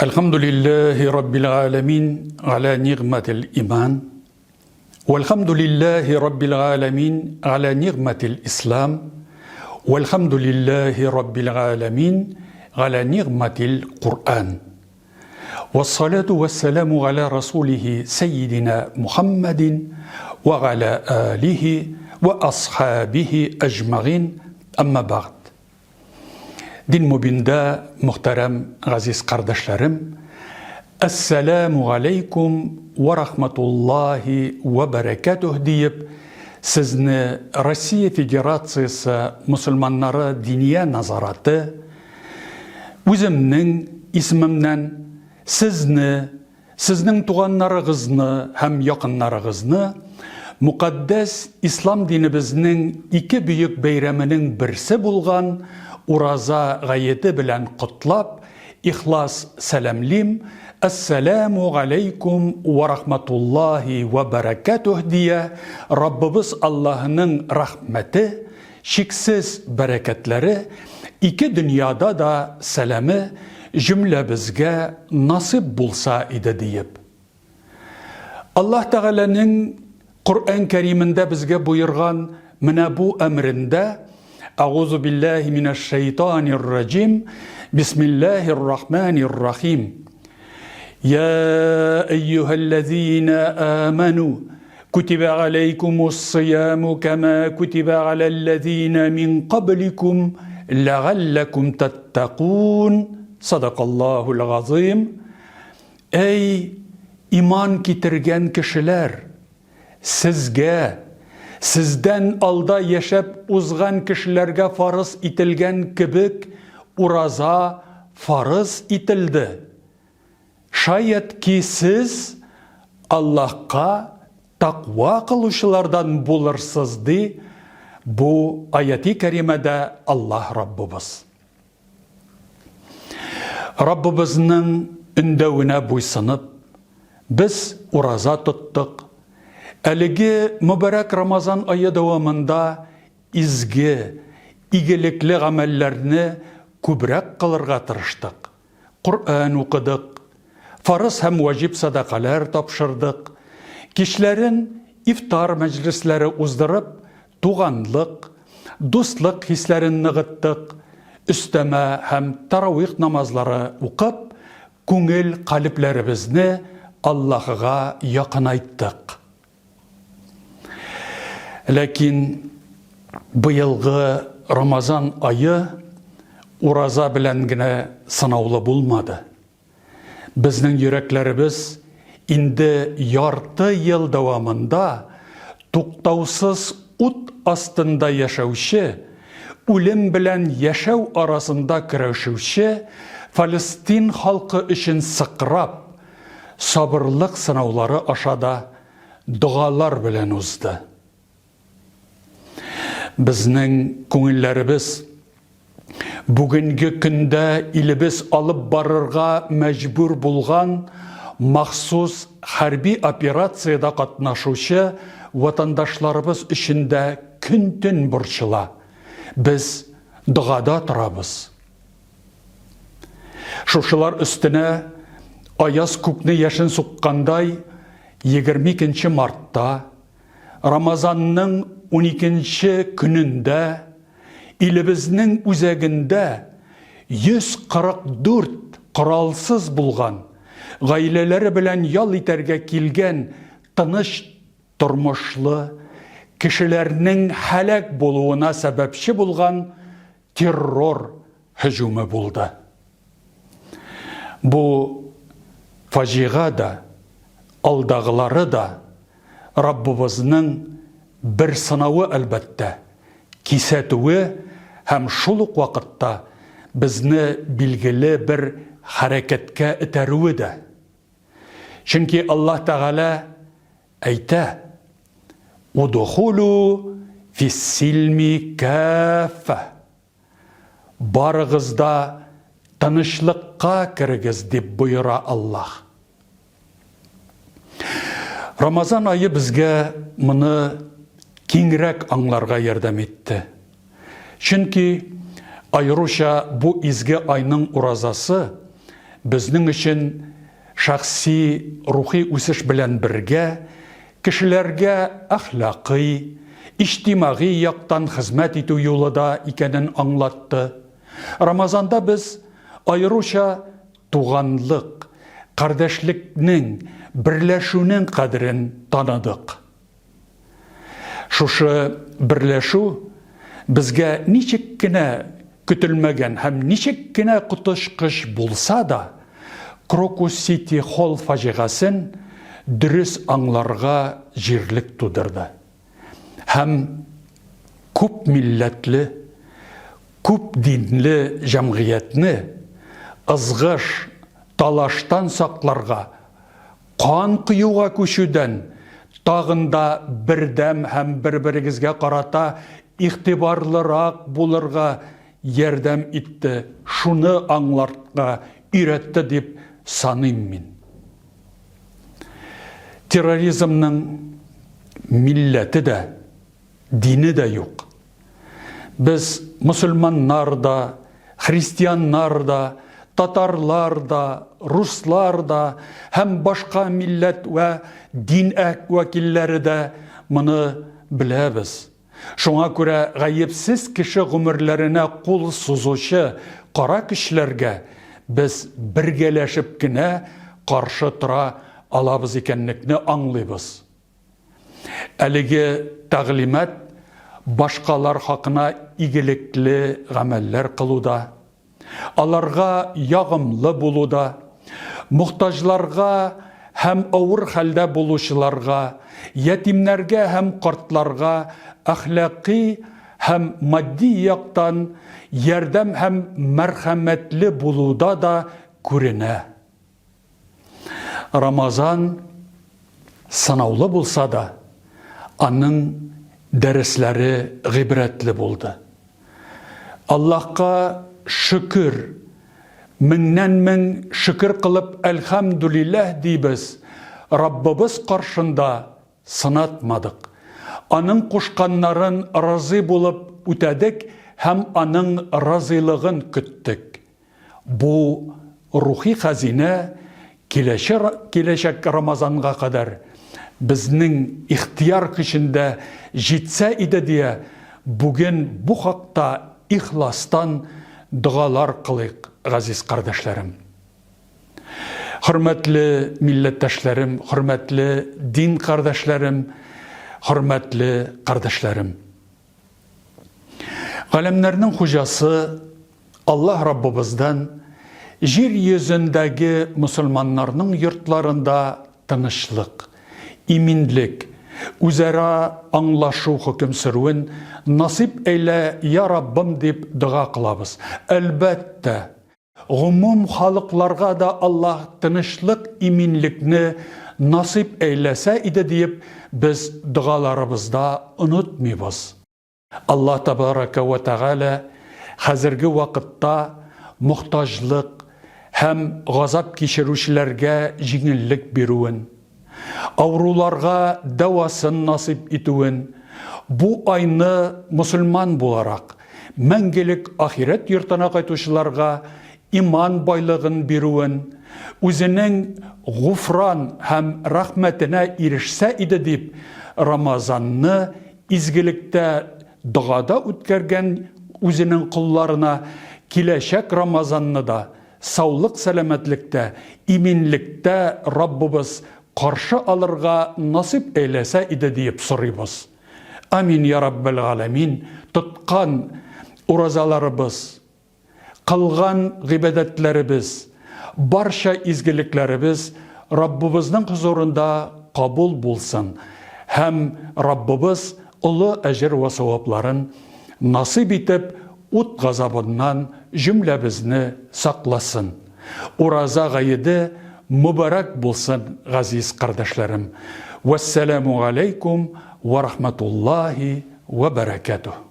الحمد لله رب العالمين على نعمة الإيمان، والحمد لله رب العالمين على نعمة الإسلام، والحمد لله رب العالمين على نعمة القرآن، والصلاة والسلام على رسوله سيدنا محمد وعلى آله وأصحابه أجمعين. أما بعد. Din mübinde muhterem aziz kardeşlerim, Esselamu Aleyküm ve Rahmetullahi ve Berekatuh deyip sizni Rusya Federasyası Müslümanları Diniye Nazaratı özümnin ismimden sizni, sizning tuğanlarınızı hem yakınlarınızı mukaddes İslam dinimizning iki büyük beyramının birisi bulgan Uraza gayeti bilen kutlap, ihlas selamlim, Esselamu Aleyküm ve Rahmetullahi ve Berekatuh diye Rabbimiz Allah'ın rahmeti, şiksiz bereketleri, iki dünyada da selamı cümle bizge nasip bulsa idi deyip. Allah Teala'nın Kur'an-ı Kerim'inde bizge buyurgan mine bu emrinde Euzu billahi mineşşeytanirracim. Bismillahirrahmanirrahim. Ya eyyühellezine amenu kutibe aleykumus-siyamu kema kutibe alellezine min qablikum leallekum tettekûn. Sadakallahul azim. Ey iman getirgen kişiler, sizden alda yaşap uzgan kişilerge farz itilgen kibik uraza farz itildi. Şayet ki siz Allah'a takva kılışlardan bulursunuz di, bu ayeti kerimede Allah Rabbimiz. Rabbimizin ündevine buysunup, biz uraza tuttuk. Әлігі mübarek Ramazan ayı devamında iyilikli amellerini kübrek kılırga tırıştık. Kur'an okuduk, farz hem vacip sadakalar tapşırdık. Kişilerin iftar meclisleri uzdırıp, tuğanlık, dostluk hislerini nığıttık. Üsteme hem taravih namazları okup, küngül kalplerimizni Allah'a yakınayttık. Lakin bu yılgı Ramazan ayı uraza bilen gine sınavlı bulmadı. Bizning yüreklerimiz indi yartı yıl devamında tuktavsız ut astında yaşavşı, ölüm bilen yaşav arasında kirişivşi Filistin halkı için sıkırap, sabırlık sınavları aşağıda dualar bilen uzdu. Bizning ko'ngillarimiz bugungi kunda ilibis alib barırga mecbur bulgan maxsus harbiy operatsiyada qatnaşuvchi vatandaşlarımız içinde kun-tun burchila. Biz duada turamiz. Şuşular üstüne ayaz kukni yashin suqqanday 22 Mart'ta Ramazan'ın 12. gününde ilibizning üzeginde 144 kuralsız bulgan, gaileleri bilen yal iterge kilgen tınış turmuşlu kişilerinin halak buluğuna sebepçi bulgan terror hücumu buldu. Bu facia da, aldağıları da Rabbimizning bir sınavı elbette, kisatüvi hem şuluk vakitte bizni bilgili bir hareketke iterüvi de. Çünkü Allah Teala ayta Udukhulu fis-silmi kaffe. Barıgızda tanışlıkka kirigiz deb buyura Allah. Ramazan ayı bizge bunu kengrek anlarga yardım etti. Çünkü ayrıca bu izgi ayının urazası безнең өчен шәхси рухи үсеш белән бергә кешеләргә әхлакый, иҗтимагый яктан хезмәт итү юлы да икәнен аңлатты. Рамазанда без аеруча туганлык, кардәшлекнең, берләшүнең кадерен таныдык. Шушы берләшү безгә ничек кенә көтелмәгән һәм ничек кенә котышкыч булса да, Крокус Сити Холл фаҗигасын дөрес аңларга җирлек тудырды. Һәм күп милләтле, күп динле җәмгыятьне ызгыш, талаштан сакларга, кан кыюга күчүдән тагында бердәм һәм бер-берегезгә карата игътибарлырак булырга ярдәм итте, шуны аңларга өйрәтте дип саныйм мин. Терроризмның милләте дә, дине дә юк. Без мусульманнар да, христианнар да, татарлар да, руслар да һәм башка милләт вә дин вәкилләре дә моны беләбез. Шуңа күрә гаепсез кеше гомерләренә кул сузучы кара көчләргә без бергәләшеп кенә каршы тора алабыз икәнлекне аңлыйбыз. Әлеге тәгълимат башкалар хакына игелекле гамәлләр кылуда, аларга ягымлы булуда, мохтаҗларга һәм авыр хәлдә булучыларга, ятимнәргә һәм картларга әхлакый һәм матди яктан ярдәм һәм мәрхәмәтле булуда да күренә. Рамазан санаулы булса да, аның дәресләре гыйбрәтле булды. Аллаһка шөкер, меңнән-мең шөкер кылып әлхәмдүлилләһ дибез. Раббыбыз каршында сынатмадык. Аның кушканнарын разый булып үтәдек һәм аның разыйлыгын көттек. Бу рухи хәзинә киләчәк Рамазанга кадәр безнең ихтияр көчендә җитсә иде дия, бүген бу хакта ихластан дуалар кылыйк, газиз кардәшләрем. Хөрмәтле милләттәшләрем, хөрмәтле дин кардәшләрем, хөрмәтле кардәшләрем. Галәмнәрнең хуҗасы Аллаһ Раббыбыздан җир йөзендәге мусульманнарның йортларында тынычлык, иминлек, үзара аңлашу хөкем сөрүен насип әйлә, я Раббым дип дуа кылабыз. Әлбәттә, гомум халыкларга да Аллаһ тынычлык, иминлекне насип әйләсә иде дип без дуаларыбызда онытмыйбыз. Аллаһ табарака ва тәгалә хәзерге вакытта мохтаҗлык һәм газап кичерүчеләргә җиңеллек бирүен, авыруларга дәвасын насип итүен, бу айны мусульман буларак мәңгелек ахирет йортына кайтучыларга иман байлыгын бирүен, үзенең гуфран һәм рәхмәтенә ирешсә иде дип Рамазанны изгелектә дуада үткәргән үзенең кулларына киләчәк Рамазанны да саулык сәламәтлектә, иминлектә Раббыбыз каршы алырга насип әйләсә иде дип сорыйбыз. Амин я Раббал галәмин. Тоткан уразаларыбыз, кылган гыйбадәтләребез, барча изгелекләребез Раббыбызның хузурында кабул булсын һәм Раббыбыз улы әҗр ва савапларын насип итеп ут газабыннан җөмләбезне сакласын. Ураза гайеде мубарак булсын, газиз кардәшләрем. Вассаламу алейкум ва рахматуллаһи ва баракатуһ.